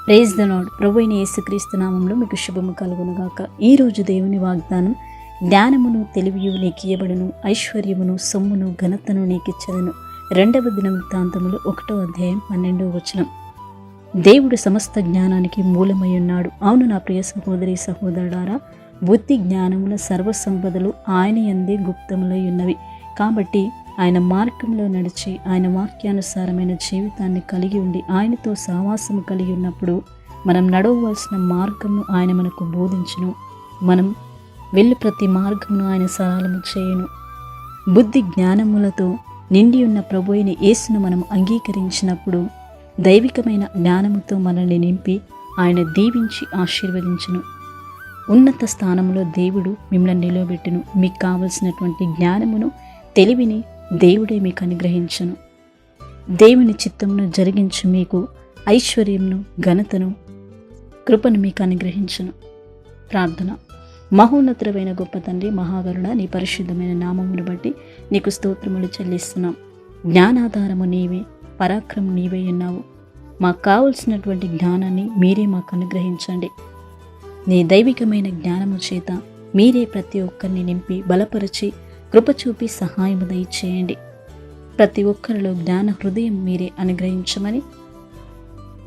Praise the lord. ప్రభువైన యేసుక్రీస్తు నామములో మీకు శుభము కలుగునుగాక. ఈరోజు దేవుని వాగ్దానం, జ్ఞానమును తెలివియు నీకియ్యబడును, ఐశ్వర్యమును సొమ్మును ఘనతను నీకిచ్చెదను. 2వ దినవృత్తాంతములు 1వ అధ్యాయం 12వ వచనం. దేవుడు సమస్త జ్ఞానానికి మూలమై ఉన్నాడు. అవును నా ప్రియ సహోదరి సహోదరులారా, బుద్ధి జ్ఞానముల సర్వసంపదలు ఆయన యందే గుప్తములై ఉన్నవి. కాబట్టి ఆయన మార్గంలో నడిచి ఆయన వాక్యానుసారమైన జీవితాన్ని కలిగి ఉండి ఆయనతో సహవాసము కలిగి ఉన్నప్పుడు మనం నడవవలసిన మార్గమును ఆయన మనకు బోధించును. మనం వెళ్ళి ప్రతి మార్గమును ఆయన సరళము చేయును. బుద్ధి జ్ఞానములతో నిండి ఉన్న ప్రభువైన యేసును మనం అంగీకరించినప్పుడు దైవికమైన జ్ఞానముతో మనల్ని నింపి ఆయన దీవించి ఆశీర్వదించును. ఉన్నత స్థానంలో దేవుడు మిమ్మల్ని నిలబెట్టును. మీకు కావలసినటువంటి జ్ఞానమును తెలివిని దేవుడే మీకు అనుగ్రహించును. దేవుని చిత్తమును జరిగించు మీకు ఐశ్వర్యమును ఘనతను కృపను మీకు అనుగ్రహించును. ప్రార్థన. మహోన్నతుడైన గొప్ప తండ్రి, మహాగరుడ, నీ పరిశుద్ధమైన నామమును బట్టి నీకు స్తోత్రములు చెల్లిస్తున్నాం. జ్ఞానాధారము నీవే, పరాక్రమం నీవే ఉన్నావు. మాకు కావలసినటువంటి జ్ఞానాన్ని మీరే మాకు అనుగ్రహించండి. నీ దైవికమైన జ్ఞానము చేత మీరే ప్రతి ఒక్కరిని నింపి బలపరిచి కృప చూపి సహాయము దయచేయండి. ప్రతి ఒక్కరిలో జ్ఞాన హృదయం మీరే అనుగ్రహించమని,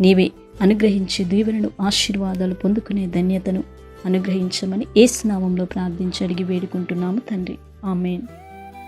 నీవే అనుగ్రహించి దీవెనలు ఆశీర్వాదాలు పొందుకునే ధన్యతను అనుగ్రహించమని యేసు నామములో ప్రార్థించి అడిగి వేడుకుంటున్నాము తండ్రి. ఆమేన్.